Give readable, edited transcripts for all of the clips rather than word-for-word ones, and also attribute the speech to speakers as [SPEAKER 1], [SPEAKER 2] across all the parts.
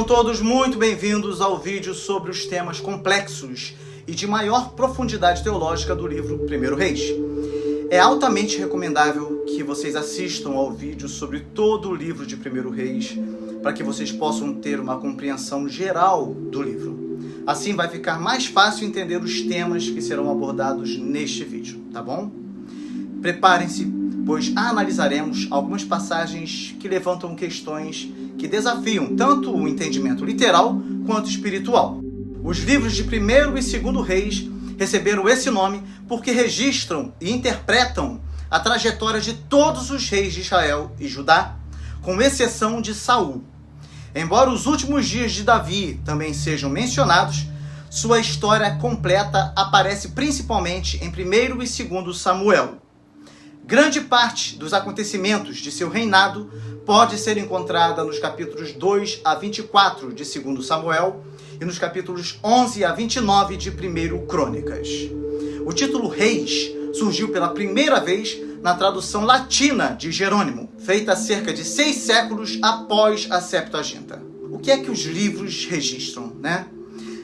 [SPEAKER 1] todos muito bem-vindos ao vídeo sobre os temas complexos e de maior profundidade teológica do livro 1 Reis. É altamente recomendável que vocês assistam ao vídeo sobre todo o livro de 1 Reis, para que vocês possam ter uma compreensão geral do livro. Assim vai ficar mais fácil entender os temas que serão abordados neste vídeo, tá bom? Preparem-se, pois analisaremos algumas passagens que levantam questões que desafiam tanto o entendimento literal quanto espiritual. Os livros de 1º e 2º Reis receberam esse nome porque registram e interpretam a trajetória de todos os reis de Israel e Judá, com exceção de Saul. Embora os últimos dias de Davi também sejam mencionados, sua história completa aparece principalmente em 1º e 2º Samuel. Grande parte dos acontecimentos de seu reinado pode ser encontrada nos capítulos 2 a 24 de 2º Samuel e nos capítulos 11 a 29 de 1º Crônicas. O título Reis surgiu pela primeira vez na tradução latina de Jerônimo, feita cerca de 6 séculos após a Septuaginta. O que é que os livros registram, né?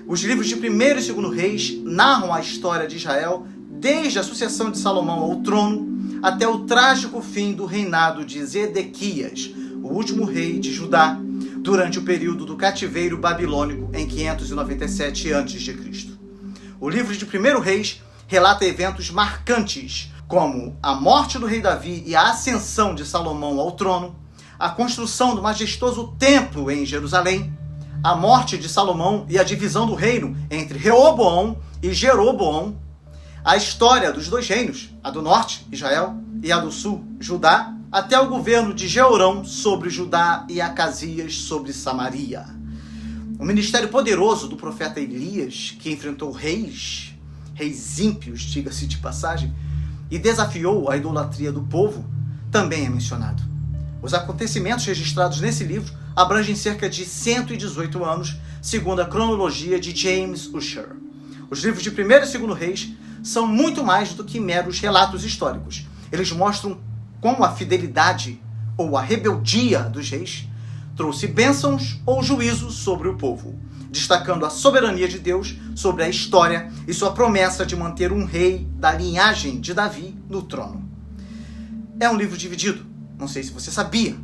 [SPEAKER 1] Os livros de 1º e 2º Reis narram a história de Israel desde a sucessão de Salomão ao trono até o trágico fim do reinado de Zedequias, o último rei de Judá, durante o período do cativeiro babilônico em 597 a.C. O livro de 1 Reis relata eventos marcantes, como a morte do rei Davi e a ascensão de Salomão ao trono, a construção do majestoso templo em Jerusalém, a morte de Salomão e a divisão do reino entre Reoboão e Jeroboão, a história dos dois reinos, a do norte, Israel, e a do sul, Judá, até o governo de Jeorão sobre Judá e Acasias sobre Samaria. O ministério poderoso do profeta Elias, que enfrentou reis ímpios, diga-se de passagem, e desafiou a idolatria do povo, também é mencionado. Os acontecimentos registrados nesse livro abrangem cerca de 118 anos, segundo a cronologia de James Ussher. Os livros de 1 e 2 Reis são muito mais do que meros relatos históricos. Eles mostram como a fidelidade ou a rebeldia dos reis trouxe bênçãos ou juízo sobre o povo, destacando a soberania de Deus sobre a história e sua promessa de manter um rei da linhagem de Davi no trono. É um livro dividido. Não sei se você sabia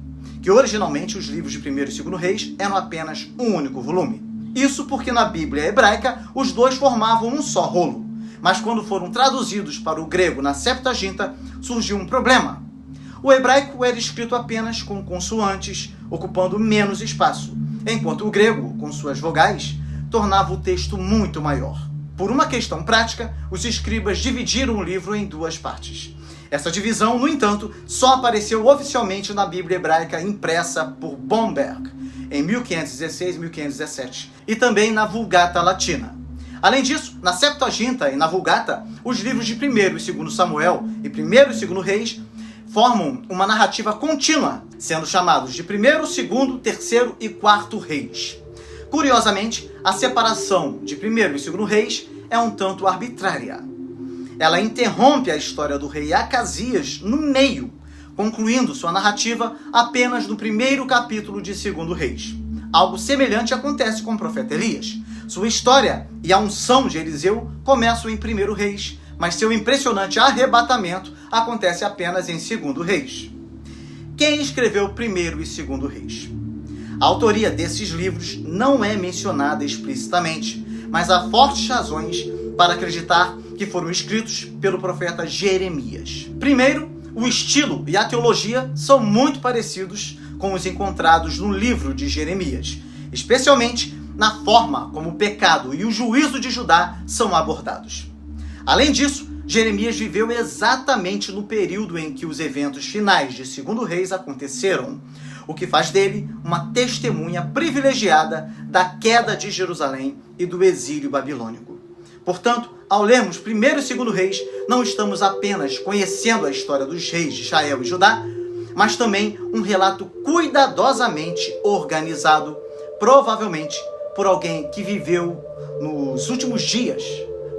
[SPEAKER 1] que originalmente os livros de 1 e 2 Reis eram apenas um único volume. Isso porque na Bíblia hebraica os dois formavam um só rolo. Mas quando foram traduzidos para o grego na Septuaginta, surgiu um problema. O hebraico era escrito apenas com consoantes, ocupando menos espaço, enquanto o grego, com suas vogais, tornava o texto muito maior. Por uma questão prática, os escribas dividiram o livro em duas partes. Essa divisão, no entanto, só apareceu oficialmente na Bíblia hebraica impressa por Bomberg, em 1516 e 1517, e também na Vulgata Latina. Além disso, na Septuaginta e na Vulgata, os livros de 1º e 2º Samuel e 1º e 2º Reis formam uma narrativa contínua, sendo chamados de 1º, 2º, 3º e 4º Reis. Curiosamente, a separação de 1º e 2º Reis é um tanto arbitrária. Ela interrompe a história do rei Acasias no meio, concluindo sua narrativa apenas no 1º capítulo de 2º Reis. Algo semelhante acontece com o profeta Elias. Sua história e a unção de Eliseu começam em 1º Reis, mas seu impressionante arrebatamento acontece apenas em 2º Reis. Quem escreveu 1º e 2º Reis? A autoria desses livros não é mencionada explicitamente, mas há fortes razões para acreditar que foram escritos pelo profeta Jeremias. Primeiro, o estilo e a teologia são muito parecidos com os encontrados no livro de Jeremias, especialmente na forma como o pecado e o juízo de Judá são abordados. Além disso, Jeremias viveu exatamente no período em que os eventos finais de 2º Reis aconteceram, o que faz dele uma testemunha privilegiada da queda de Jerusalém e do exílio babilônico. Portanto, ao lermos 1º e 2º Reis, não estamos apenas conhecendo a história dos reis de Israel e Judá, mas também um relato cuidadosamente organizado, provavelmente por alguém que viveu nos últimos dias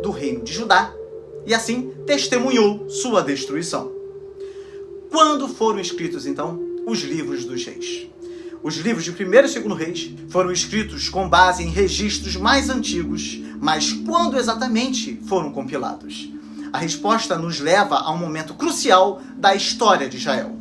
[SPEAKER 1] do reino de Judá e assim testemunhou sua destruição. Quando foram escritos, então, os livros dos reis? Os livros de 1º e 2º Reis foram escritos com base em registros mais antigos, mas quando exatamente foram compilados? A resposta nos leva a um momento crucial da história de Israel.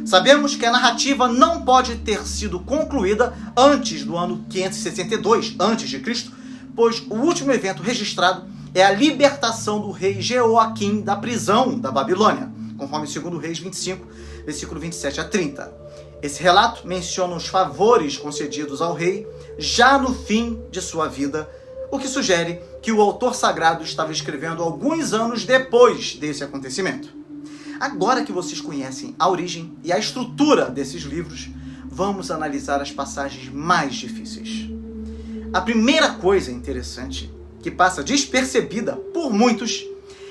[SPEAKER 1] Sabemos que a narrativa não pode ter sido concluída antes do ano 562 a.C., pois o último evento registrado é a libertação do rei Jeoaquim da prisão da Babilônia, conforme 2º Reis 25, versículo 27 a 30. Esse relato menciona os favores concedidos ao rei já no fim de sua vida, o que sugere que o autor sagrado estava escrevendo alguns anos depois desse acontecimento. Agora que vocês conhecem a origem e a estrutura desses livros, vamos analisar as passagens mais difíceis. A primeira coisa interessante, que passa despercebida por muitos,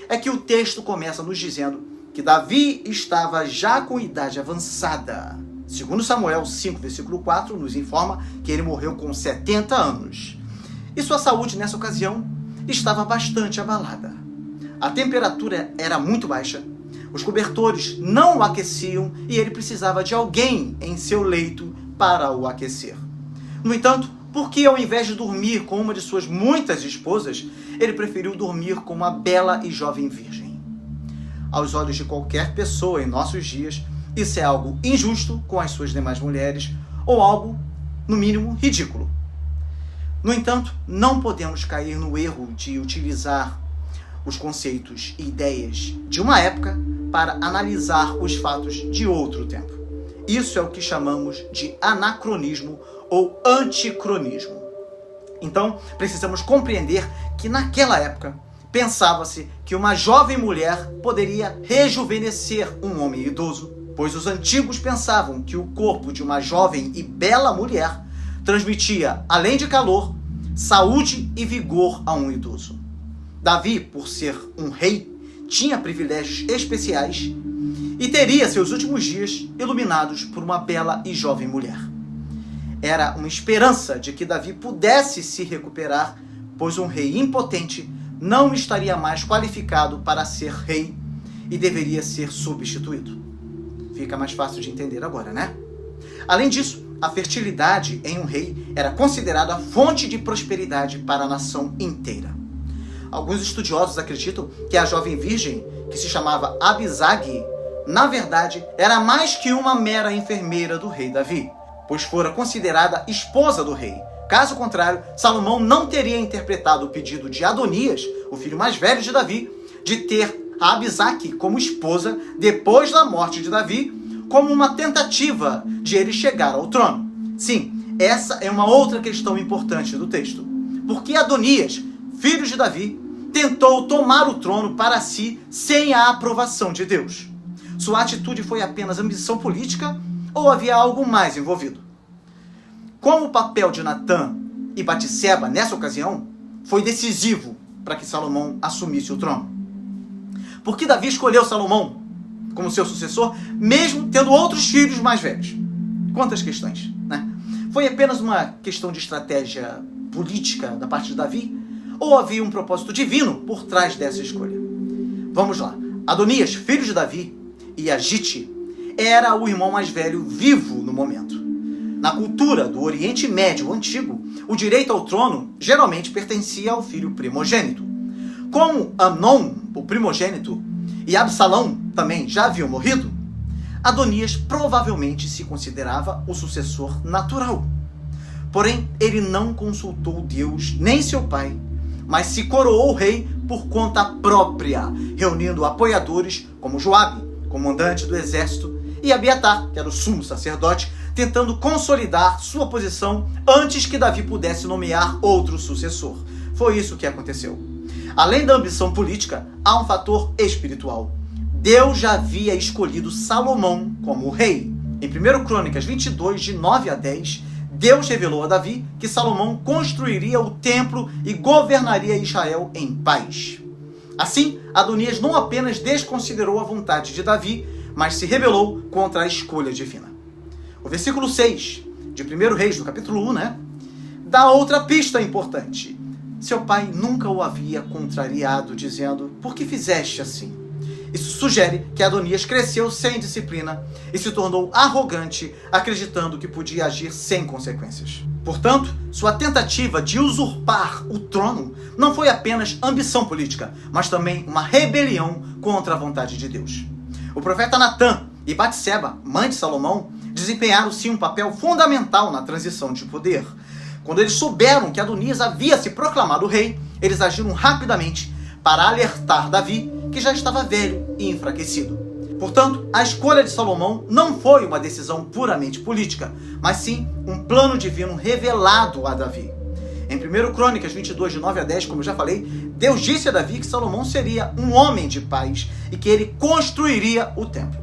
[SPEAKER 1] é que o texto começa nos dizendo que Davi estava já com idade avançada. Segundo Samuel 5, versículo 4, nos informa que ele morreu com 70 anos. E sua saúde nessa ocasião estava bastante abalada. A temperatura era muito baixa, os cobertores não o aqueciam e ele precisava de alguém em seu leito para o aquecer. No entanto, por que ao invés de dormir com uma de suas muitas esposas, ele preferiu dormir com uma bela e jovem virgem? Aos olhos de qualquer pessoa em nossos dias, isso é algo injusto com as suas demais mulheres ou algo, no mínimo, ridículo. No entanto, não podemos cair no erro de utilizar os conceitos e ideias de uma época para analisar os fatos de outro tempo. Isso é o que chamamos de anacronismo ou anticronismo. Então, precisamos compreender que naquela época pensava-se que uma jovem mulher poderia rejuvenescer um homem idoso, pois os antigos pensavam que o corpo de uma jovem e bela mulher transmitia, além de calor, saúde e vigor a um idoso. Davi, por ser um rei, tinha privilégios especiais e teria seus últimos dias iluminados por uma bela e jovem mulher. Era uma esperança de que Davi pudesse se recuperar, pois um rei impotente não estaria mais qualificado para ser rei e deveria ser substituído. Fica mais fácil de entender agora, né? Além disso, a fertilidade em um rei era considerada fonte de prosperidade para a nação inteira. Alguns estudiosos acreditam que a jovem virgem, que se chamava Abisag, na verdade, era mais que uma mera enfermeira do rei Davi, pois fora considerada esposa do rei. Caso contrário, Salomão não teria interpretado o pedido de Adonias, o filho mais velho de Davi, de ter a Abisag como esposa depois da morte de Davi, como uma tentativa de ele chegar ao trono. Sim, essa é uma outra questão importante do texto. Porque Adonias, filho de Davi, tentou tomar o trono para si sem a aprovação de Deus. Sua atitude foi apenas ambição política ou havia algo mais envolvido? Como o papel de Natã e Batseba nessa ocasião foi decisivo para que Salomão assumisse o trono. Por que Davi escolheu Salomão como seu sucessor, mesmo tendo outros filhos mais velhos? Quantas questões, né? Foi apenas uma questão de estratégia política da parte de Davi? Ou havia um propósito divino por trás dessa escolha? Vamos lá. Adonias, filho de Davi, e Agite, era o irmão mais velho vivo no momento. Na cultura do Oriente Médio antigo, o direito ao trono geralmente pertencia ao filho primogênito. Como Amnon, o primogênito, e Absalão também já haviam morrido, Adonias provavelmente se considerava o sucessor natural. Porém, ele não consultou Deus nem seu pai, mas se coroou rei por conta própria, reunindo apoiadores como Joabe, comandante do exército, e Abiatar, que era o sumo sacerdote, tentando consolidar sua posição antes que Davi pudesse nomear outro sucessor. Foi isso que aconteceu. Além da ambição política, há um fator espiritual. Deus já havia escolhido Salomão como rei. Em 1 Crônicas 22, de 9 a 10, Deus revelou a Davi que Salomão construiria o templo e governaria Israel em paz. Assim, Adonias não apenas desconsiderou a vontade de Davi, mas se rebelou contra a escolha divina. O versículo 6 de 1 Reis, do capítulo 1, dá outra pista importante. Seu pai nunca o havia contrariado, dizendo: "Por que fizeste assim?" Isso sugere que Adonias cresceu sem disciplina e se tornou arrogante, acreditando que podia agir sem consequências. Portanto, sua tentativa de usurpar o trono não foi apenas ambição política, mas também uma rebelião contra a vontade de Deus. O profeta Natã e Batseba, mãe de Salomão, desempenharam sim um papel fundamental na transição de poder. Quando eles souberam que Adonias havia se proclamado rei, eles agiram rapidamente para alertar Davi, que já estava velho e enfraquecido. Portanto, a escolha de Salomão não foi uma decisão puramente política, mas sim um plano divino revelado a Davi. Em 1 Crônicas 22, de 9 a 10, como eu já falei, Deus disse a Davi que Salomão seria um homem de paz e que ele construiria o templo.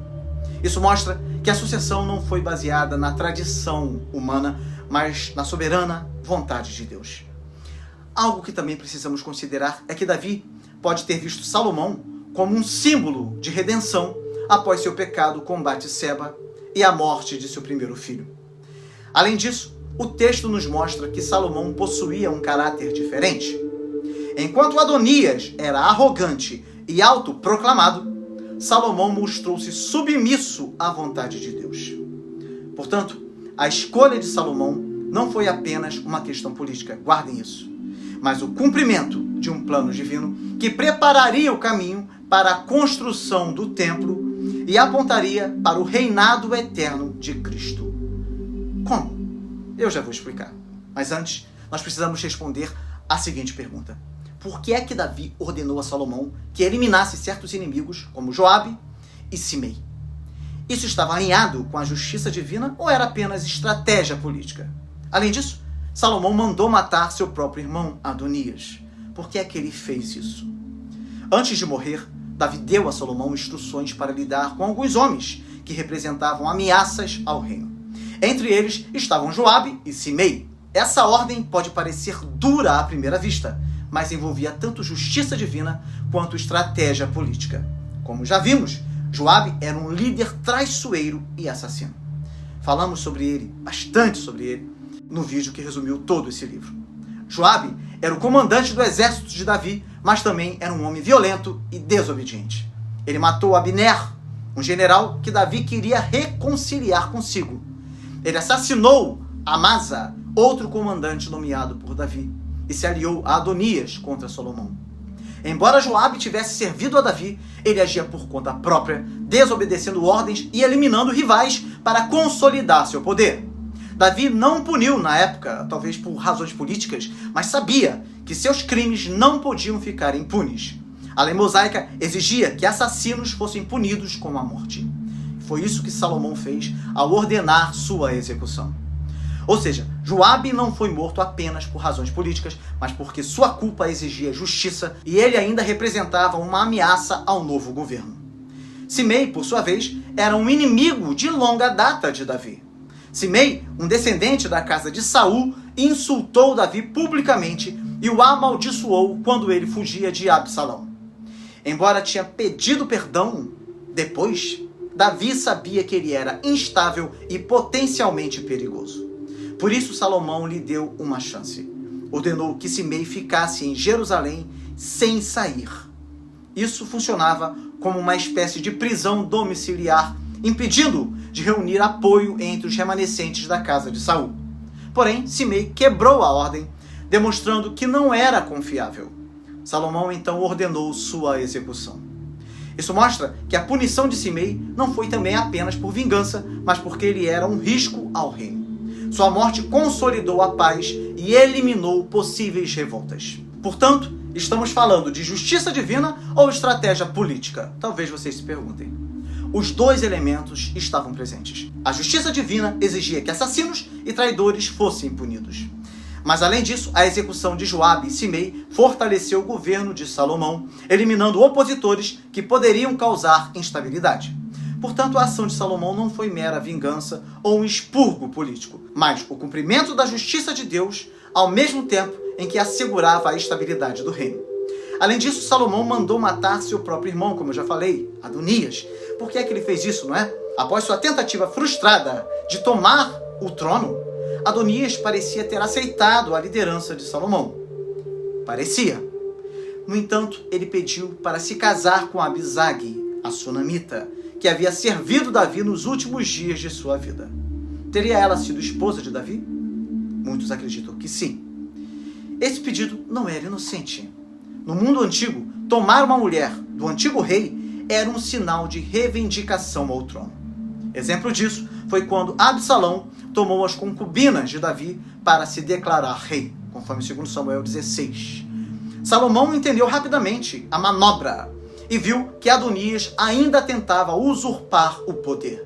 [SPEAKER 1] Isso mostra que a sucessão não foi baseada na tradição humana, mas na soberana vontade de Deus. Algo que também precisamos considerar é que Davi pode ter visto Salomão como um símbolo de redenção após seu pecado com Batseba e a morte de seu primeiro filho. Além disso, o texto nos mostra que Salomão possuía um caráter diferente. Enquanto Adonias era arrogante e autoproclamado, Salomão mostrou-se submisso à vontade de Deus. Portanto, a escolha de Salomão não foi apenas uma questão política, guardem isso, mas o cumprimento de um plano divino que prepararia o caminho para a construção do templo e apontaria para o reinado eterno de Cristo. Como? Eu já vou explicar. Mas antes, nós precisamos responder a seguinte pergunta: por que é que Davi ordenou a Salomão que eliminasse certos inimigos, como Joabe e Simei? Isso estava alinhado com a justiça divina ou era apenas estratégia política? Além disso, Salomão mandou matar seu próprio irmão, Adonias. Por que é que ele fez isso? Antes de morrer, Davi deu a Salomão instruções para lidar com alguns homens que representavam ameaças ao reino. Entre eles estavam Joabe e Simei. Essa ordem pode parecer dura à primeira vista, mas envolvia tanto justiça divina quanto estratégia política. Como já vimos, Joabe era um líder traiçoeiro e assassino. Falamos sobre ele, bastante sobre ele, no vídeo que resumiu todo esse livro. Joabe era o comandante do exército de Davi, mas também era um homem violento e desobediente. Ele matou Abner, um general que Davi queria reconciliar consigo. Ele assassinou Amasa, outro comandante nomeado por Davi, e se aliou a Adonias contra Salomão. Embora Joabe tivesse servido a Davi, ele agia por conta própria, desobedecendo ordens e eliminando rivais para consolidar seu poder. Davi não puniu na época, talvez por razões políticas, mas sabia que seus crimes não podiam ficar impunes. A lei mosaica exigia que assassinos fossem punidos com a morte. Foi isso que Salomão fez ao ordenar sua execução. Ou seja, Joabe não foi morto apenas por razões políticas, mas porque sua culpa exigia justiça e ele ainda representava uma ameaça ao novo governo. Simei, por sua vez, era um inimigo de longa data de Davi. Simei, um descendente da casa de Saul, insultou Davi publicamente e o amaldiçoou quando ele fugia de Absalão. Embora tinha pedido perdão depois, Davi sabia que ele era instável e potencialmente perigoso. Por isso Salomão lhe deu uma chance. Ordenou que Simei ficasse em Jerusalém sem sair. Isso funcionava como uma espécie de prisão domiciliar, impedindo-o de reunir apoio entre os remanescentes da casa de Saul. Porém, Simei quebrou a ordem, demonstrando que não era confiável. Salomão então ordenou sua execução. Isso mostra que a punição de Simei não foi também apenas por vingança, mas porque ele era um risco ao reino. Sua morte consolidou a paz e eliminou possíveis revoltas. Portanto, estamos falando de justiça divina ou estratégia política? Talvez vocês se perguntem. Os dois elementos estavam presentes. A justiça divina exigia que assassinos e traidores fossem punidos. Mas além disso, a execução de Joabe e Simei fortaleceu o governo de Salomão, eliminando opositores que poderiam causar instabilidade. Portanto, a ação de Salomão não foi mera vingança ou um expurgo político, mas o cumprimento da justiça de Deus, ao mesmo tempo em que assegurava a estabilidade do reino. Além disso, Salomão mandou matar seu próprio irmão, como eu já falei, Adonias. Por que é que ele fez isso, não é? Após sua tentativa frustrada de tomar o trono, Adonias parecia ter aceitado a liderança de Salomão. Parecia. No entanto, ele pediu para se casar com Abisag, a sunamita, que havia servido Davi nos últimos dias de sua vida. Teria ela sido esposa de Davi? Muitos acreditam que sim. Esse pedido não era inocente. No mundo antigo, tomar uma mulher do antigo rei era um sinal de reivindicação ao trono. Exemplo disso foi quando Absalão tomou as concubinas de Davi para se declarar rei, conforme 2 Samuel 16. Salomão entendeu rapidamente a manobra e viu que Adonias ainda tentava usurpar o poder.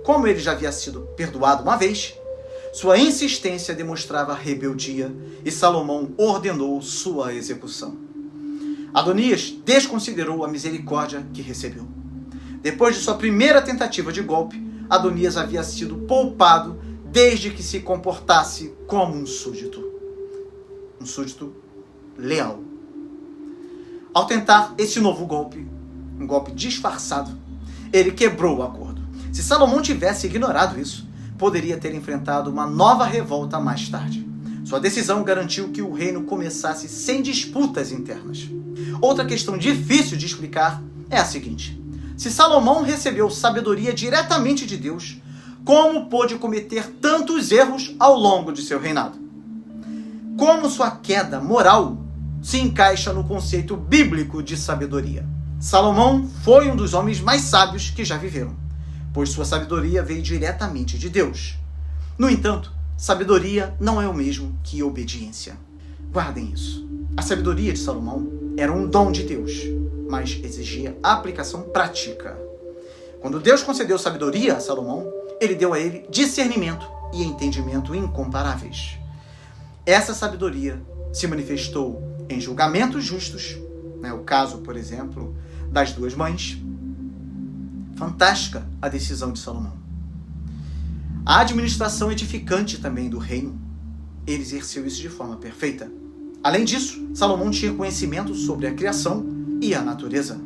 [SPEAKER 1] Como ele já havia sido perdoado uma vez, sua insistência demonstrava rebeldia e Salomão ordenou sua execução. Adonias desconsiderou a misericórdia que recebeu. Depois de sua primeira tentativa de golpe, Adonias havia sido poupado desde que se comportasse como um súdito leal. Ao tentar esse novo golpe, um golpe disfarçado, ele quebrou o acordo. Se Salomão tivesse ignorado isso, poderia ter enfrentado uma nova revolta mais tarde. Sua decisão garantiu que o reino começasse sem disputas internas. Outra questão difícil de explicar é a seguinte: se Salomão recebeu sabedoria diretamente de Deus, como pôde cometer tantos erros ao longo de seu reinado? Como sua queda moral se encaixa no conceito bíblico de sabedoria? Salomão foi um dos homens mais sábios que já viveram, pois sua sabedoria veio diretamente de Deus. No entanto, sabedoria não é o mesmo que obediência. Guardem isso. A sabedoria de Salomão era um dom de Deus, mas exigia aplicação prática. Quando Deus concedeu sabedoria a Salomão, ele deu a ele discernimento e entendimento incomparáveis. Essa sabedoria se manifestou em julgamentos justos, o caso, por exemplo, das duas mães. Fantástica a decisão de Salomão. A administração edificante também do reino, ele exerceu isso de forma perfeita. Além disso, Salomão tinha conhecimento sobre a criação e a natureza.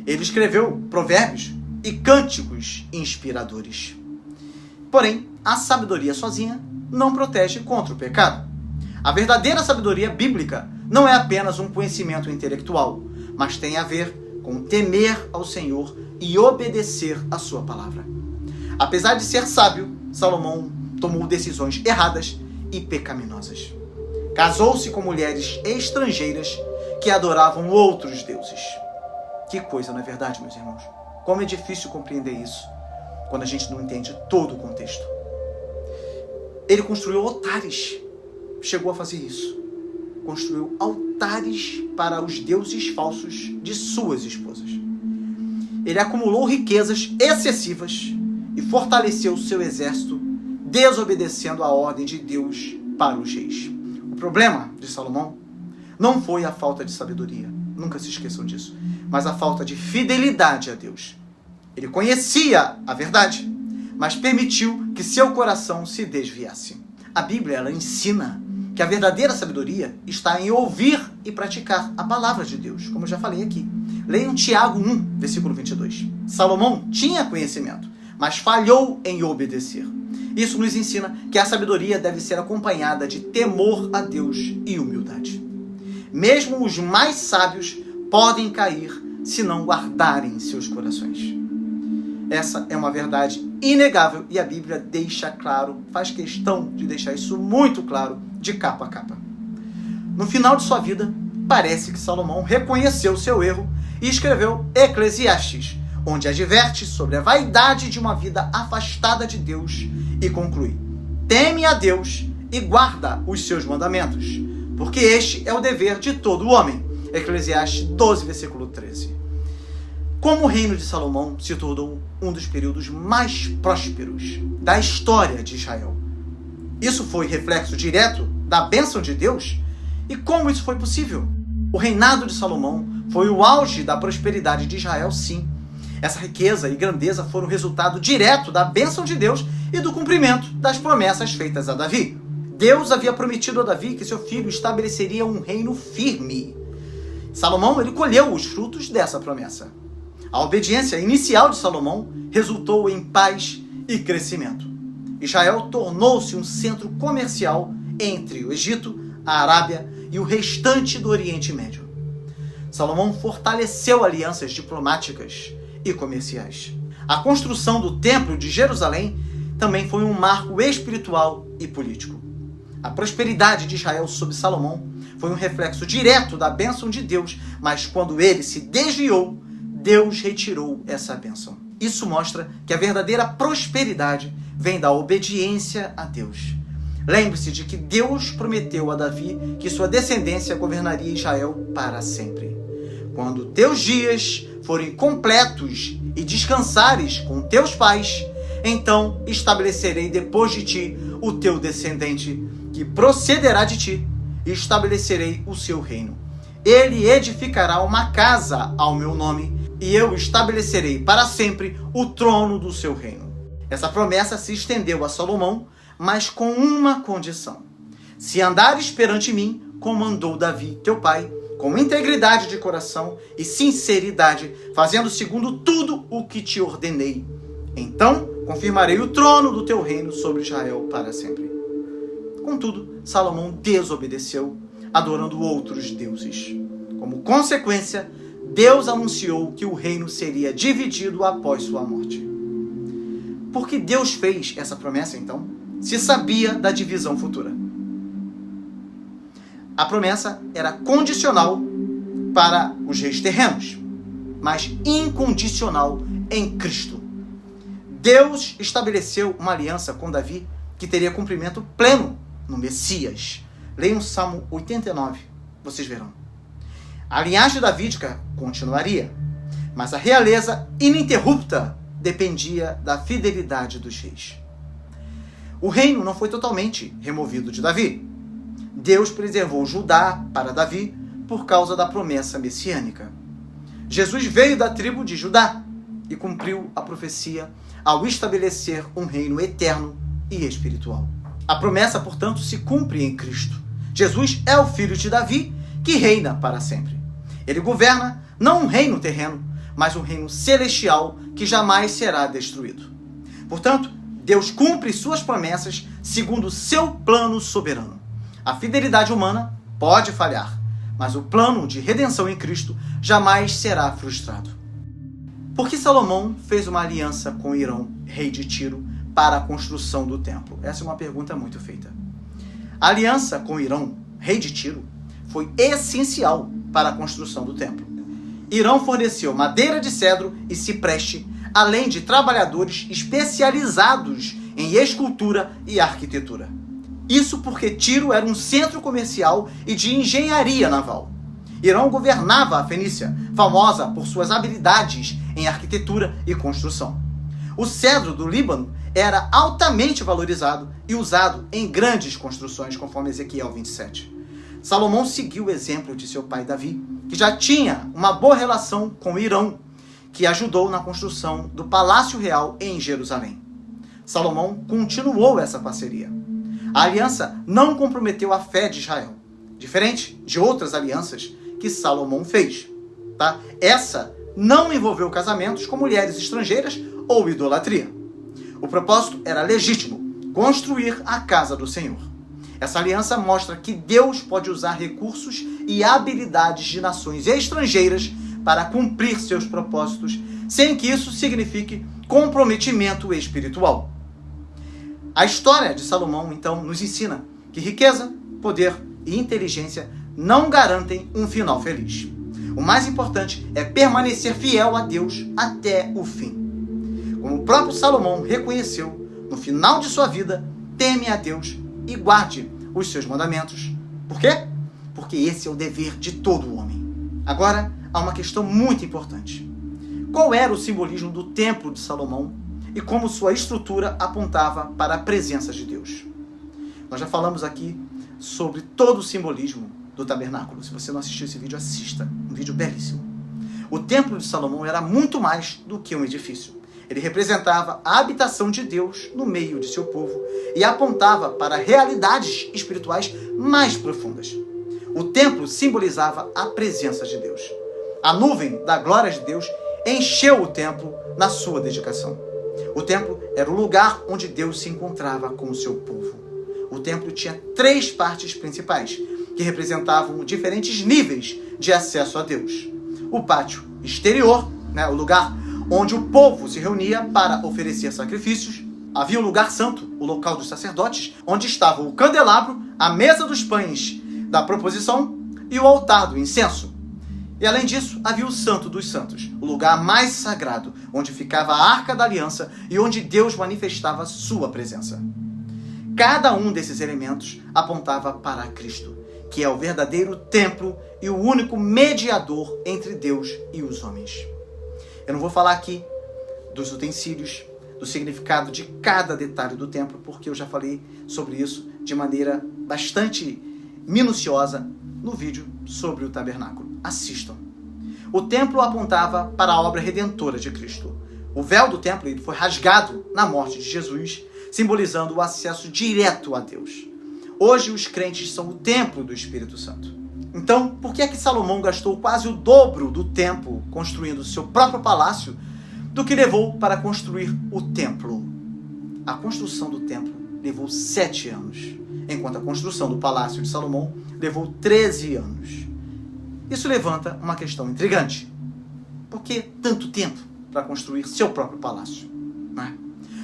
[SPEAKER 1] Ele escreveu provérbios e cânticos inspiradores. Porém, a sabedoria sozinha não protege contra o pecado. A verdadeira sabedoria bíblica não é apenas um conhecimento intelectual, mas tem a ver com temer ao Senhor e obedecer a sua palavra. Apesar de ser sábio, Salomão tomou decisões erradas e pecaminosas. Casou-se com mulheres estrangeiras que adoravam outros deuses. Que coisa, não é verdade, meus irmãos? Como é difícil compreender isso quando a gente não entende todo o contexto. Ele construiu altares. Chegou a fazer isso. Construiu altares para os deuses falsos de suas esposas. Ele acumulou riquezas excessivas e fortaleceu seu exército, desobedecendo a ordem de Deus para os reis. O problema de Salomão não foi a falta de sabedoria, nunca se esqueçam disso, mas a falta de fidelidade a Deus. Ele conhecia a verdade, mas permitiu que seu coração se desviasse. A Bíblia, ela ensina que a verdadeira sabedoria está em ouvir e praticar a palavra de Deus, como eu já falei aqui. Leiam Tiago 1, versículo 22. Salomão tinha conhecimento, mas falhou em obedecer. Isso nos ensina que a sabedoria deve ser acompanhada de temor a Deus e humildade. Mesmo os mais sábios podem cair se não guardarem seus corações. Essa é uma verdade inegável e a Bíblia deixa claro, faz questão de deixar isso muito claro, de capa a capa. No final de sua vida, parece que Salomão reconheceu seu erro e escreveu Eclesiastes, onde adverte sobre a vaidade de uma vida afastada de Deus e conclui: teme a Deus e guarda os seus mandamentos, porque este é o dever de todo homem. Eclesiastes 12, versículo 13. Como o reino de Salomão se tornou um dos períodos mais prósperos da história de Israel? Isso foi reflexo direto da bênção de Deus? E como isso foi possível? O reinado de Salomão foi o auge da prosperidade de Israel, sim. Essa riqueza e grandeza foram resultado direto da bênção de Deus e do cumprimento das promessas feitas a Davi. Deus havia prometido a Davi que seu filho estabeleceria um reino firme. Salomão, ele colheu os frutos dessa promessa. A obediência inicial de Salomão resultou em paz e crescimento. Israel tornou-se um centro comercial entre o Egito, a Arábia e o restante do Oriente Médio. Salomão fortaleceu alianças diplomáticas e comerciais. A construção do Templo de Jerusalém também foi um marco espiritual e político. A prosperidade de Israel sob Salomão foi um reflexo direto da bênção de Deus, mas quando ele se desviou, Deus retirou essa bênção. Isso mostra que a verdadeira prosperidade vem da obediência a Deus. Lembre-se de que Deus prometeu a Davi que sua descendência governaria Israel para sempre. Quando teus dias forem completos e descansares com teus pais, então estabelecerei depois de ti o teu descendente, que procederá de ti, e estabelecerei o seu reino. Ele edificará uma casa ao meu nome, e eu estabelecerei para sempre o trono do seu reino. Essa promessa se estendeu a Salomão, mas com uma condição: se andares perante mim, como andou Davi, teu pai, com integridade de coração e sinceridade, fazendo segundo tudo o que te ordenei, então confirmarei o trono do teu reino sobre Israel para sempre. Contudo, Salomão desobedeceu, adorando outros deuses. Como consequência, Deus anunciou que o reino seria dividido após sua morte. Por que Deus fez essa promessa, então, se sabia da divisão futura? A promessa era condicional para os reis terrenos, mas incondicional em Cristo. Deus estabeleceu uma aliança com Davi que teria cumprimento pleno no Messias. Leiam o Salmo 89, vocês verão. A linhagem davídica continuaria, mas a realeza ininterrupta dependia da fidelidade dos reis. O reino não foi totalmente removido de Davi. Deus preservou Judá para Davi por causa da promessa messiânica. Jesus veio da tribo de Judá e cumpriu a profecia ao estabelecer um reino eterno e espiritual. A promessa, portanto, se cumpre em Cristo. Jesus é o filho de Davi que reina para sempre. Ele governa não um reino terreno, mas um reino celestial que jamais será destruído. Portanto, Deus cumpre suas promessas segundo o seu plano soberano. A fidelidade humana pode falhar, mas o plano de redenção em Cristo jamais será frustrado. Por que Salomão fez uma aliança com Hirão, rei de Tiro, para a construção do templo? Essa é uma pergunta muito feita. A aliança com Hirão, rei de Tiro, foi essencial para a construção do templo. Hirão forneceu madeira de cedro e cipreste, além de trabalhadores especializados em escultura e arquitetura. Isso porque Tiro era um centro comercial e de engenharia naval. Hirão governava a Fenícia, famosa por suas habilidades em arquitetura e construção. O cedro do Líbano era altamente valorizado e usado em grandes construções, conforme Ezequiel 27. Salomão seguiu o exemplo de seu pai Davi, que já tinha uma boa relação com Hirão, que ajudou na construção do Palácio Real em Jerusalém. Salomão continuou essa parceria. A aliança não comprometeu a fé de Israel, diferente de outras alianças que Salomão fez. Tá? Essa não envolveu casamentos com mulheres estrangeiras ou idolatria. O propósito era legítimo: construir a casa do Senhor. Essa aliança mostra que Deus pode usar recursos e habilidades de nações estrangeiras para cumprir seus propósitos, sem que isso signifique comprometimento espiritual. A história de Salomão, então, nos ensina que riqueza, poder e inteligência não garantem um final feliz. O mais importante é permanecer fiel a Deus até o fim. Como o próprio Salomão reconheceu, no final de sua vida, teme a Deus e guarde os seus mandamentos. Por quê? Porque esse é o dever de todo homem. Agora, há uma questão muito importante. Qual era o simbolismo do templo de Salomão e como sua estrutura apontava para a presença de Deus? Nós já falamos aqui sobre todo o simbolismo do tabernáculo. Se você não assistiu esse vídeo, assista. Um vídeo belíssimo. O templo de Salomão era muito mais do que um edifício. Ele representava a habitação de Deus no meio de seu povo e apontava para realidades espirituais mais profundas. O templo simbolizava a presença de Deus. A nuvem da glória de Deus encheu o templo na sua dedicação. O templo era o lugar onde Deus se encontrava com o seu povo. O templo tinha 3 partes principais: que representavam diferentes níveis de acesso a Deus. O pátio exterior, o lugar onde o povo se reunia para oferecer sacrifícios. Havia o lugar santo, o local dos sacerdotes, onde estava o candelabro, a mesa dos pães da proposição e o altar do incenso. E além disso, havia o Santo dos Santos, o lugar mais sagrado, onde ficava a Arca da Aliança e onde Deus manifestava sua presença. Cada um desses elementos apontava para Cristo, que é o verdadeiro templo e o único mediador entre Deus e os homens. Eu não vou falar aqui dos utensílios, do significado de cada detalhe do templo, porque eu já falei sobre isso de maneira bastante minuciosa no vídeo sobre o tabernáculo. Assistam. O templo apontava para a obra redentora de Cristo. O véu do templo ele foi rasgado na morte de Jesus, simbolizando o acesso direto a Deus. Hoje os crentes são o templo do Espírito Santo. Então, por que é que Salomão gastou quase o dobro do tempo construindo seu próprio palácio do que levou para construir o templo? A construção do templo levou 7 anos, enquanto a construção do palácio de Salomão levou 13 anos. Isso levanta uma questão intrigante. Por que tanto tempo para construir seu próprio palácio?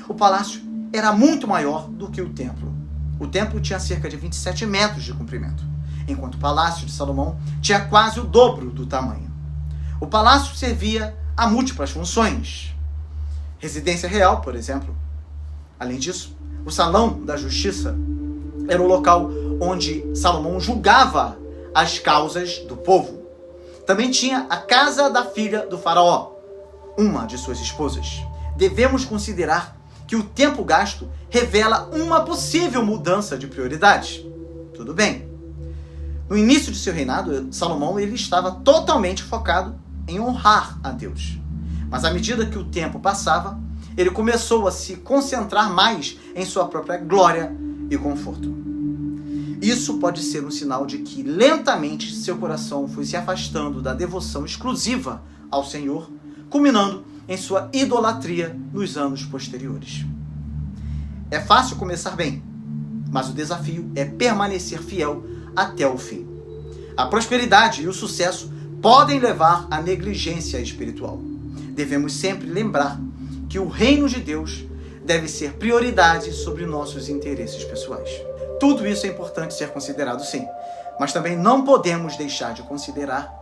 [SPEAKER 1] O palácio era muito maior do que o templo. O templo tinha cerca de 27 metros de comprimento, enquanto o palácio de Salomão tinha quase o dobro do tamanho. O palácio servia a múltiplas funções. Residência real, por exemplo. Além disso, o Salão da Justiça era o local onde Salomão julgava as causas do povo. Também tinha a casa da filha do faraó, uma de suas esposas. Devemos considerar que o tempo gasto revela uma possível mudança de prioridades. Tudo bem. No início de seu reinado, Salomão ele estava totalmente focado em honrar a Deus. Mas à medida que o tempo passava, ele começou a se concentrar mais em sua própria glória e conforto. Isso pode ser um sinal de que lentamente seu coração foi se afastando da devoção exclusiva ao Senhor, culminando em sua idolatria nos anos posteriores. É fácil começar bem, mas o desafio é permanecer fiel até o fim. A prosperidade e o sucesso podem levar à negligência espiritual. Devemos sempre lembrar que o reino de Deus deve ser prioridade sobre nossos interesses pessoais. Tudo isso é importante ser considerado, sim, mas também não podemos deixar de considerar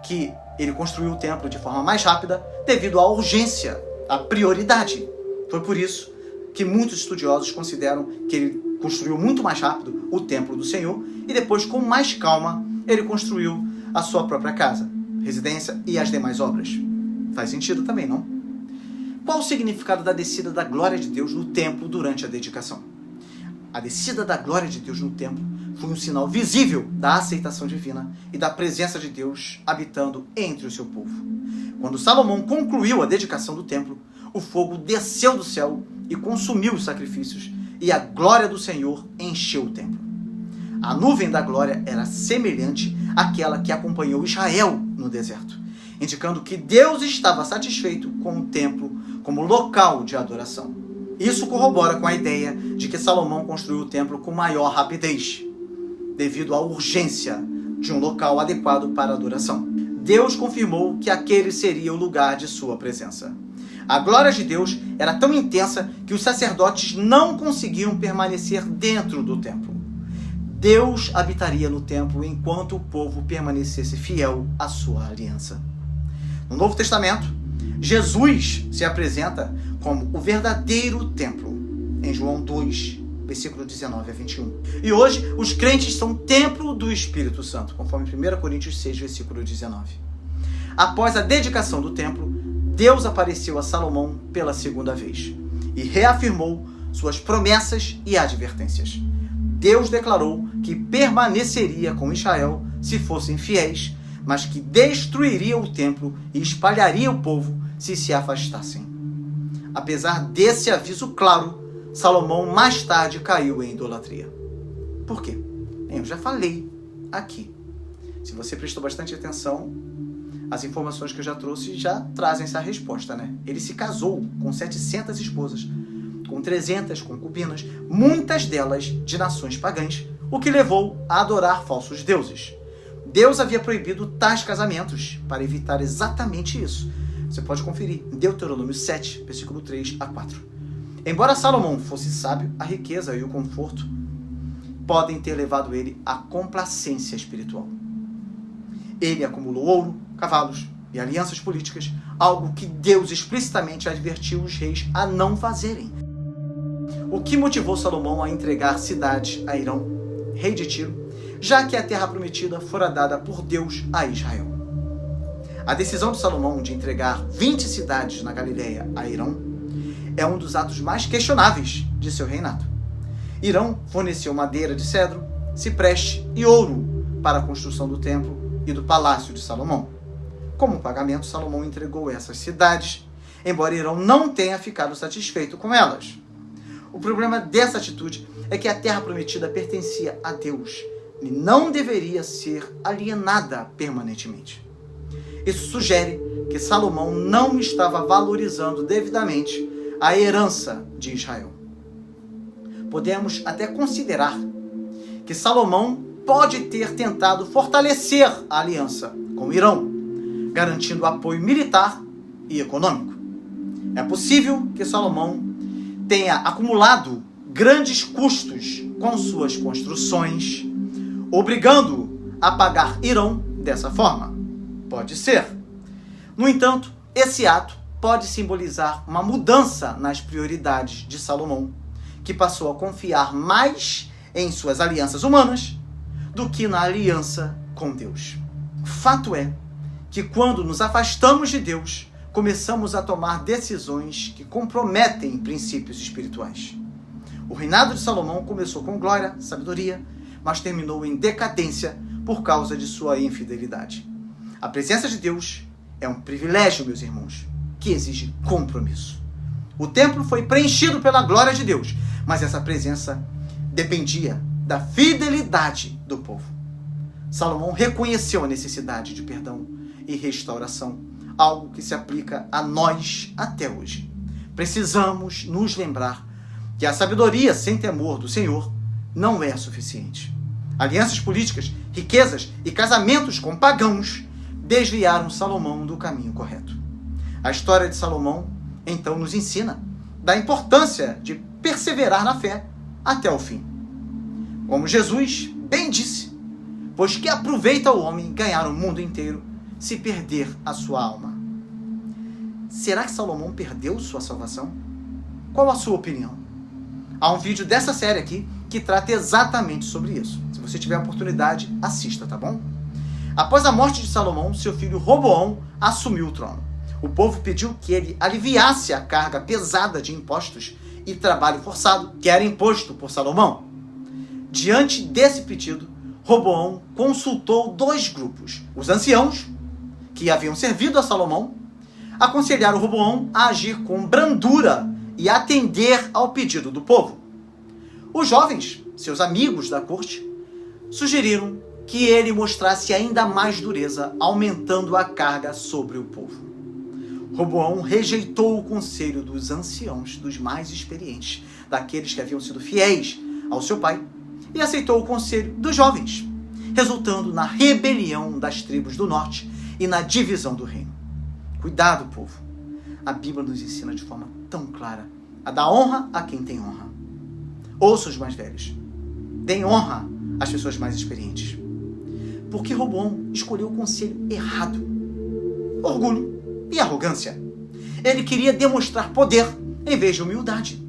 [SPEAKER 1] que ele construiu o templo de forma mais rápida devido à urgência, à prioridade. Foi por isso que muitos estudiosos consideram que ele construiu muito mais rápido o templo do Senhor e depois, com mais calma, ele construiu a sua própria casa, residência e as demais obras. Faz sentido também, não? Qual o significado da descida da glória de Deus no templo durante a dedicação? A descida da glória de Deus no templo foi um sinal visível da aceitação divina e da presença de Deus habitando entre o seu povo. Quando Salomão concluiu a dedicação do templo, o fogo desceu do céu e consumiu os sacrifícios, e a glória do Senhor encheu o templo. A nuvem da glória era semelhante àquela que acompanhou Israel no deserto, indicando que Deus estava satisfeito com o templo como local de adoração. Isso corrobora com a ideia de que Salomão construiu o templo com maior rapidez, devido à urgência de um local adequado para adoração. Deus confirmou que aquele seria o lugar de sua presença. A glória de Deus era tão intensa que os sacerdotes não conseguiam permanecer dentro do templo. Deus habitaria no templo enquanto o povo permanecesse fiel à sua aliança. No Novo Testamento, Jesus se apresenta como o verdadeiro templo, em João 2, versículo 19 a 21. E hoje, os crentes são templo do Espírito Santo, conforme 1 Coríntios 6, versículo 19. Após a dedicação do templo, Deus apareceu a Salomão pela segunda vez e reafirmou suas promessas e advertências. Deus declarou que permaneceria com Israel se fossem fiéis, mas que destruiria o templo e espalharia o povo se afastassem. Apesar desse aviso claro, Salomão mais tarde caiu em idolatria. Por quê? Eu já falei aqui. Se você prestou bastante atenção, as informações que eu já trouxe já trazem essa resposta, né? Ele se casou com 700 esposas, com 300 concubinas, muitas delas de nações pagãs, o que levou a adorar falsos deuses. Deus havia proibido tais casamentos para evitar exatamente isso. Você pode conferir em Deuteronômio 7, versículo 3 a 4. Embora Salomão fosse sábio, a riqueza e o conforto podem ter levado ele à complacência espiritual. Ele acumulou ouro, cavalos e alianças políticas, algo que Deus explicitamente advertiu os reis a não fazerem. O que motivou Salomão a entregar cidades a Hirão, rei de Tiro, já que a terra prometida fora dada por Deus a Israel. A decisão de Salomão de entregar 20 cidades na Galileia a Hirão é um dos atos mais questionáveis de seu reinado. Hirão forneceu madeira de cedro, cipreste e ouro para a construção do templo e do palácio de Salomão. Como pagamento, Salomão entregou essas cidades, embora Hirão não tenha ficado satisfeito com elas. O problema dessa atitude é que a terra prometida pertencia a Deus e não deveria ser alienada permanentemente. Isso sugere que Salomão não estava valorizando devidamente a herança de Israel. Podemos até considerar que Salomão pode ter tentado fortalecer a aliança com Hirão, garantindo apoio militar e econômico. É possível que Salomão tenha acumulado grandes custos com suas construções, obrigando-o a pagar Hirão dessa forma. Pode ser. No entanto, esse ato pode simbolizar uma mudança nas prioridades de Salomão, que passou a confiar mais em suas alianças humanas do que na aliança com Deus. Fato é que quando nos afastamos de Deus, começamos a tomar decisões que comprometem princípios espirituais. O reinado de Salomão começou com glória, sabedoria, mas terminou em decadência por causa de sua infidelidade. A presença de Deus é um privilégio, meus irmãos, que exige compromisso. O templo foi preenchido pela glória de Deus, mas essa presença dependia da fidelidade do povo. Salomão reconheceu a necessidade de perdão e restauração, algo que se aplica a nós até hoje. Precisamos nos lembrar que a sabedoria sem temor do Senhor não é suficiente. Alianças políticas, riquezas e casamentos com pagãos desviaram Salomão do caminho correto. A história de Salomão, então, nos ensina da importância de perseverar na fé até o fim. Como Jesus bem disse, pois que aproveita o homem ganhar o mundo inteiro se perder a sua alma. Será que Salomão perdeu sua salvação? Qual a sua opinião? Há um vídeo dessa série aqui que trata exatamente sobre isso. Se você tiver a oportunidade, assista, tá bom? Após a morte de Salomão, seu filho Roboão assumiu o trono. O povo pediu que ele aliviasse a carga pesada de impostos e trabalho forçado que era imposto por Salomão. Diante desse pedido, Roboão consultou dois grupos. Os anciãos, que haviam servido a Salomão, aconselharam Roboão a agir com brandura e atender ao pedido do povo. Os jovens, seus amigos da corte, sugeriram que ele mostrasse ainda mais dureza, aumentando a carga sobre o povo. Roboão rejeitou o conselho dos anciãos, dos mais experientes, daqueles que haviam sido fiéis ao seu pai, e aceitou o conselho dos jovens, resultando na rebelião das tribos do norte e na divisão do reino. Cuidado, povo. A Bíblia nos ensina de forma tão clara a dar honra a quem tem honra. Ouça os mais velhos. Deem honra às pessoas mais experientes. Porque Roboão escolheu o conselho errado. Orgulho e arrogância. Ele queria demonstrar poder em vez de humildade.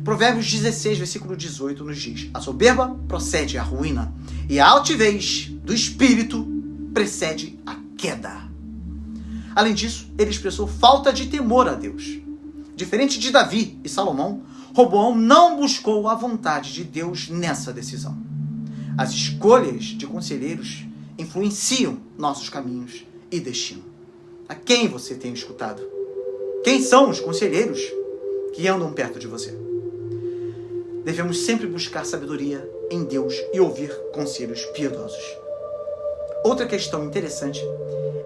[SPEAKER 1] Provérbios 16, versículo 18 nos diz: a soberba procede à ruína e a altivez do espírito precede a queda. Além disso, ele expressou falta de temor a Deus. Diferente de Davi e Salomão, Roboão não buscou a vontade de Deus nessa decisão. As escolhas de conselheiros influenciam nossos caminhos e destino. A quem você tem escutado? Quem são os conselheiros que andam perto de você? Devemos sempre buscar sabedoria em Deus e ouvir conselhos piedosos. Outra questão interessante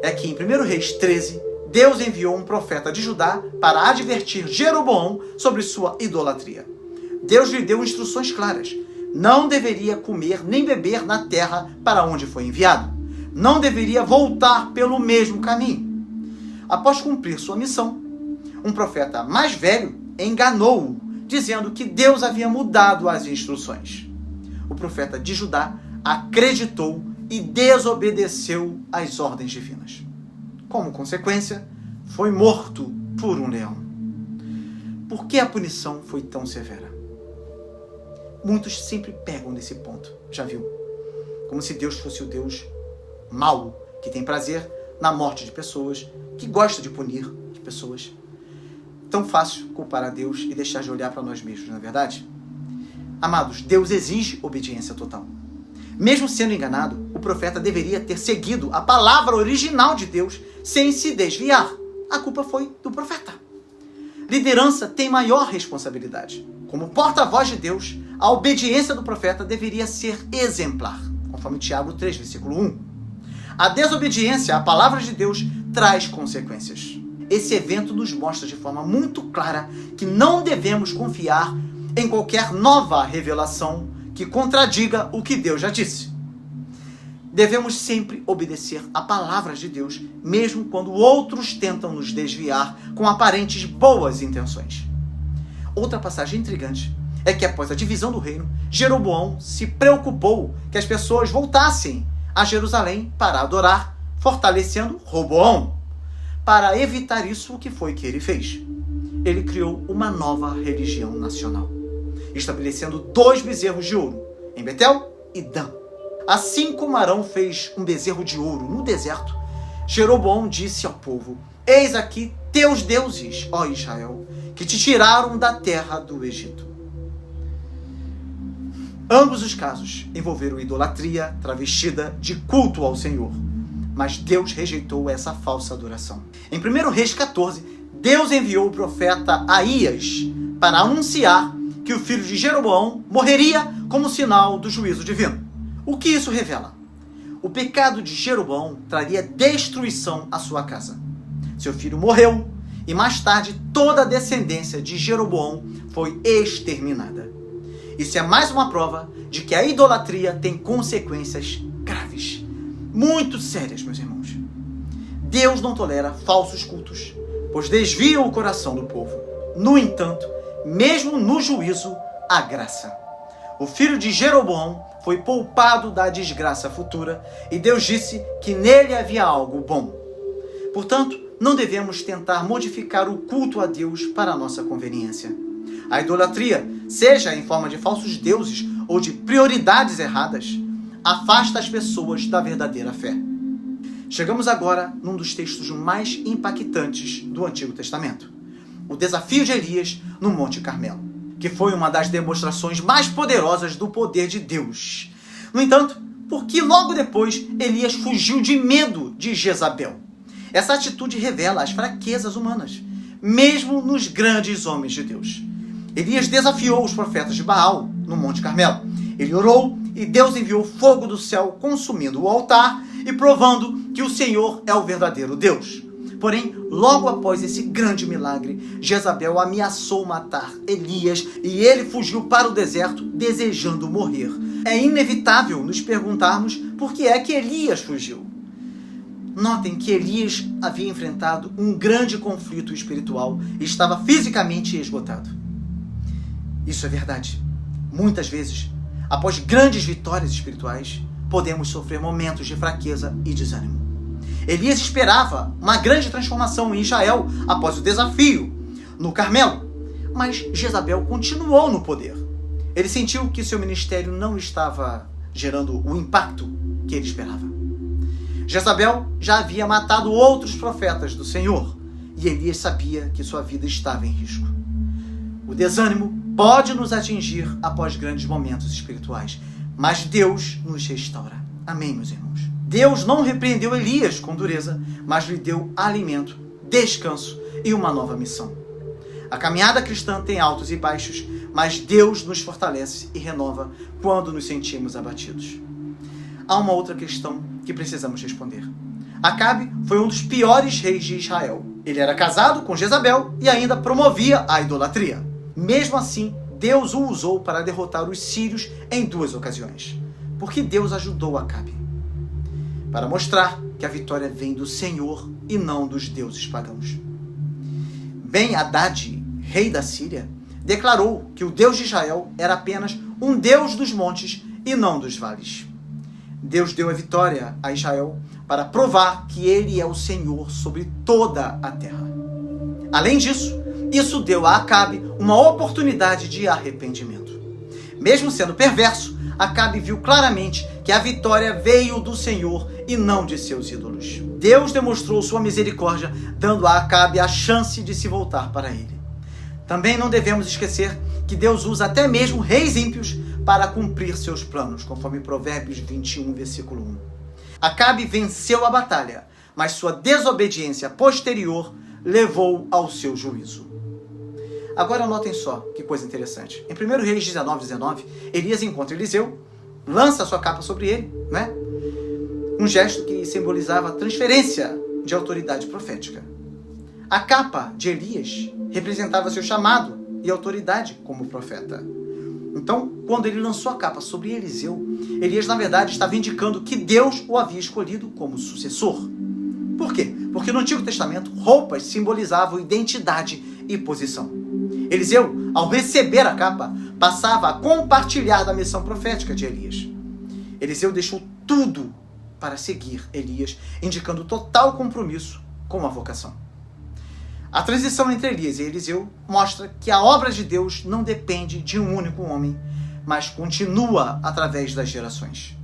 [SPEAKER 1] é que em 1 Reis 13, Deus enviou um profeta de Judá para advertir Jeroboão sobre sua idolatria. Deus lhe deu instruções claras. não deveria comer nem beber na terra para onde foi enviado. Não deveria voltar pelo mesmo caminho. Após cumprir sua missão, um profeta mais velho enganou-o, dizendo que Deus havia mudado as instruções. O profeta de Judá acreditou e desobedeceu às ordens divinas. Como consequência, foi morto por um leão. Por que a punição foi tão severa? Muitos sempre pegam nesse ponto, já viu? Como se Deus fosse o Deus mau, que tem prazer na morte de pessoas, que gosta de punir as pessoas. Tão fácil culpar a Deus e deixar de olhar para nós mesmos, não é verdade? Amados, Deus exige obediência total. Mesmo sendo enganado, o profeta deveria ter seguido a palavra original de Deus sem se desviar. A culpa foi do profeta. Liderança tem maior responsabilidade. Como porta-voz de Deus, a obediência do profeta deveria ser exemplar, conforme Tiago 3, versículo 1. A desobediência à palavra de Deus traz consequências. Esse evento nos mostra de forma muito clara que não devemos confiar em qualquer nova revelação que contradiga o que Deus já disse. Devemos sempre obedecer a palavra de Deus, mesmo quando outros tentam nos desviar com aparentes boas intenções. Outra passagem intrigante é que após a divisão do reino, Jeroboão se preocupou que as pessoas voltassem a Jerusalém para adorar, fortalecendo Roboão. Para evitar isso, o que foi que ele fez? Ele criou uma nova religião nacional, estabelecendo 2 bezerros de ouro, em Betel e Dan. Assim como Arão fez um bezerro de ouro no deserto, Jeroboão disse ao povo: eis aqui teus deuses, ó Israel, que te tiraram da terra do Egito. Ambos os casos envolveram idolatria travestida de culto ao Senhor, mas Deus rejeitou essa falsa adoração. Em 1 Reis 14, Deus enviou o profeta Aías para anunciar que o filho de Jeroboão morreria como sinal do juízo divino. O que isso revela? O pecado de Jeroboão traria destruição à sua casa. Seu filho morreu e mais tarde toda a descendência de Jeroboão foi exterminada. Isso é mais uma prova de que a idolatria tem consequências graves, muito sérias, meus irmãos. Deus não tolera falsos cultos, pois desviam o coração do povo. No entanto, mesmo no juízo, há graça. O filho de Jeroboão foi poupado da desgraça futura e Deus disse que nele havia algo bom. Portanto, não devemos tentar modificar o culto a Deus para a nossa conveniência. A idolatria, seja em forma de falsos deuses ou de prioridades erradas, afasta as pessoas da verdadeira fé. Chegamos agora num dos textos mais impactantes do Antigo Testamento: o desafio de Elias no Monte Carmelo, que foi uma das demonstrações mais poderosas do poder de Deus. No entanto, por que logo depois Elias fugiu de medo de Jezabel? Essa atitude revela as fraquezas humanas, mesmo nos grandes homens de Deus. Elias desafiou os profetas de Baal no Monte Carmelo. Ele orou e Deus enviou fogo do céu consumindo o altar e provando que o Senhor é o verdadeiro Deus. Porém, logo após esse grande milagre, Jezabel ameaçou matar Elias e ele fugiu para o deserto desejando morrer. É inevitável nos perguntarmos por que é que Elias fugiu. Notem que Elias havia enfrentado um grande conflito espiritual e estava fisicamente esgotado. Isso é verdade. Muitas vezes, após grandes vitórias espirituais, podemos sofrer momentos de fraqueza e desânimo. Elias esperava uma grande transformação em Israel após o desafio no Carmelo, mas Jezabel continuou no poder. Ele sentiu que seu ministério não estava gerando o impacto que ele esperava. Jezabel já havia matado outros profetas do Senhor e Elias sabia que sua vida estava em risco. O desânimo pode nos atingir após grandes momentos espirituais, mas Deus nos restaura. Amém, meus irmãos? Deus não repreendeu Elias com dureza, mas lhe deu alimento, descanso e uma nova missão. A caminhada cristã tem altos e baixos, mas Deus nos fortalece e renova quando nos sentimos abatidos. Há uma outra questão que precisamos responder. Acabe foi um dos piores reis de Israel. Ele era casado com Jezabel e ainda promovia a idolatria. Mesmo assim, Deus o usou para derrotar os sírios em 2 ocasiões. Porque Deus ajudou Acabe. Para mostrar que a vitória vem do Senhor e não dos deuses pagãos. Ben-Hadad, rei da Síria, declarou que o Deus de Israel era apenas um Deus dos montes e não dos vales. Deus deu a vitória a Israel para provar que ele é o Senhor sobre toda a terra. Além disso, isso deu a Acabe uma oportunidade de arrependimento. Mesmo sendo perverso, Acabe viu claramente que a vitória veio do Senhor e não de seus ídolos. Deus demonstrou sua misericórdia, dando a Acabe a chance de se voltar para ele. Também não devemos esquecer que Deus usa até mesmo reis ímpios para cumprir seus planos, conforme Provérbios 21, versículo 1. Acabe venceu a batalha, mas sua desobediência posterior levou ao seu juízo. Agora notem só que coisa interessante. Em 1 Reis 19, Elias encontra Eliseu, lança sua capa sobre ele, né? Um gesto que simbolizava a transferência de autoridade profética. A capa de Elias representava seu chamado e autoridade como profeta. Então, quando ele lançou a capa sobre Eliseu, Elias, na verdade, estava indicando que Deus o havia escolhido como sucessor. Por quê? Porque no Antigo Testamento, roupas simbolizavam identidade e posição. Eliseu, ao receber a capa, passava a compartilhar da missão profética de Elias. Eliseu deixou tudo para seguir Elias, indicando total compromisso com a vocação. A transição entre Elias e Eliseu mostra que a obra de Deus não depende de um único homem, mas continua através das gerações.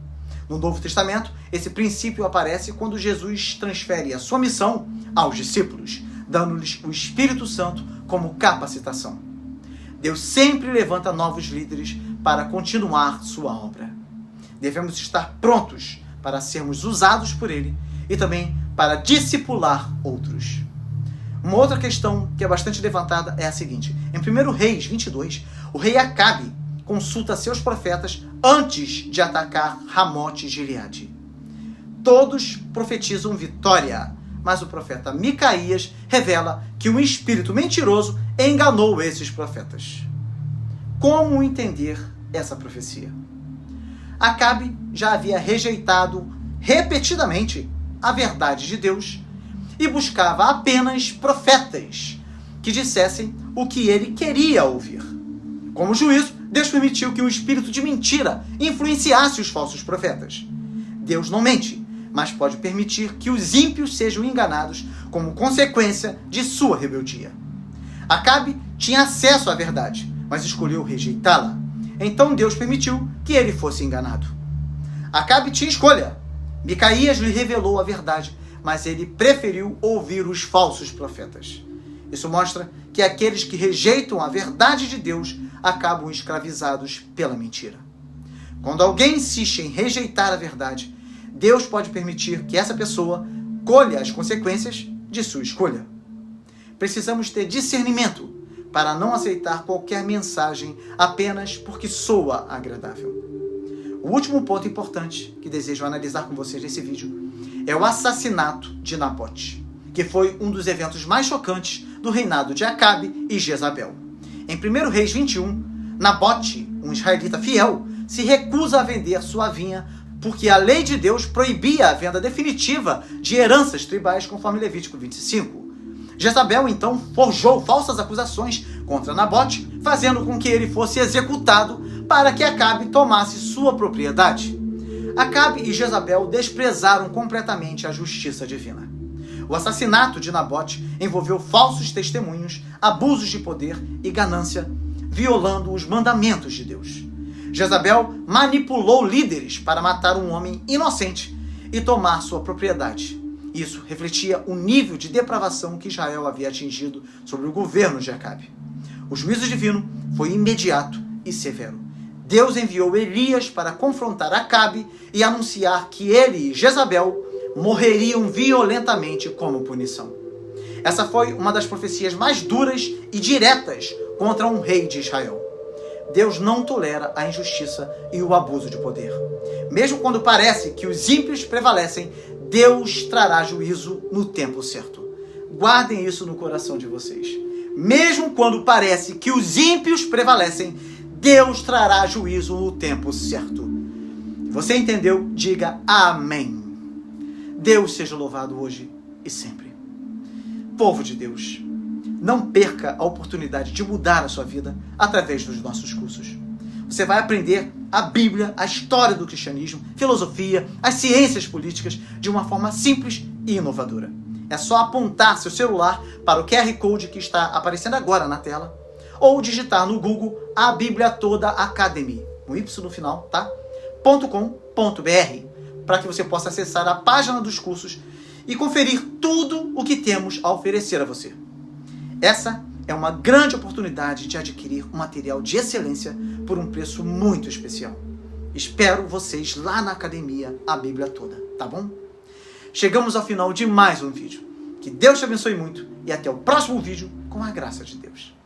[SPEAKER 1] No Novo Testamento, esse princípio aparece quando Jesus transfere a sua missão aos discípulos, dando-lhes o Espírito Santo como capacitação. Deus sempre levanta novos líderes para continuar sua obra. Devemos estar prontos para sermos usados por Ele e também para discipular outros. Uma outra questão que é bastante levantada é a seguinte. Em 1 Reis 22, o rei Acabe consulta seus profetas antes de atacar Ramote e Gileade. Todos profetizam vitória, mas o profeta Micaías revela que um espírito mentiroso enganou esses profetas. Como entender essa profecia? Acabe já havia rejeitado repetidamente a verdade de Deus e buscava apenas profetas que dissessem o que ele queria ouvir. Como juízo, Deus permitiu que um espírito de mentira influenciasse os falsos profetas. Deus não mente, mas pode permitir que os ímpios sejam enganados como consequência de sua rebeldia. Acabe tinha acesso à verdade, mas escolheu rejeitá-la. Então Deus permitiu que ele fosse enganado. Acabe tinha escolha. Micaías lhe revelou a verdade, mas ele preferiu ouvir os falsos profetas. Isso mostra que aqueles que rejeitam a verdade de Deus acabam escravizados pela mentira. Quando alguém insiste em rejeitar a verdade, Deus pode permitir que essa pessoa colha as consequências de sua escolha. Precisamos ter discernimento para não aceitar qualquer mensagem apenas porque soa agradável. O último ponto importante que desejo analisar com vocês nesse vídeo é o assassinato de Nabote, que foi um dos eventos mais chocantes do reinado de Acabe e Jezabel. Em 1 Reis 21, Nabote, um israelita fiel, se recusa a vender sua vinha porque a lei de Deus proibia a venda definitiva de heranças tribais, conforme Levítico 25. Jezabel, então, forjou falsas acusações contra Nabote, fazendo com que ele fosse executado para que Acabe tomasse sua propriedade. Acabe e Jezabel desprezaram completamente a justiça divina. O assassinato de Nabote envolveu falsos testemunhos, abusos de poder e ganância, violando os mandamentos de Deus. Jezabel manipulou líderes para matar um homem inocente e tomar sua propriedade. Isso refletia o nível de depravação que Israel havia atingido sobre o governo de Acabe. O juízo divino foi imediato e severo. Deus enviou Elias para confrontar Acabe e anunciar que ele e Jezabel morreriam violentamente como punição. Essa foi uma das profecias mais duras e diretas contra um rei de Israel. Deus não tolera a injustiça e o abuso de poder. Mesmo quando parece que os ímpios prevalecem, Deus trará juízo no tempo certo. Guardem isso no coração de vocês. Mesmo quando parece que os ímpios prevalecem, Deus trará juízo no tempo certo. Você entendeu? Diga amém. Deus seja louvado hoje e sempre. Povo de Deus, não perca a oportunidade de mudar a sua vida através dos nossos cursos. Você vai aprender a Bíblia, a história do cristianismo, filosofia, as ciências políticas de uma forma simples e inovadora. É só apontar seu celular para o QR Code que está aparecendo agora na tela ou digitar no Google a Bíblia Toda Academy, com Y no final, tá? .com.br, para que você possa acessar a página dos cursos e conferir tudo o que temos a oferecer a você. Essa é uma grande oportunidade de adquirir um material de excelência por um preço muito especial. Espero vocês lá na academia, a Bíblia Toda, tá bom? Chegamos ao final de mais um vídeo. Que Deus te abençoe muito e até o próximo vídeo com a graça de Deus.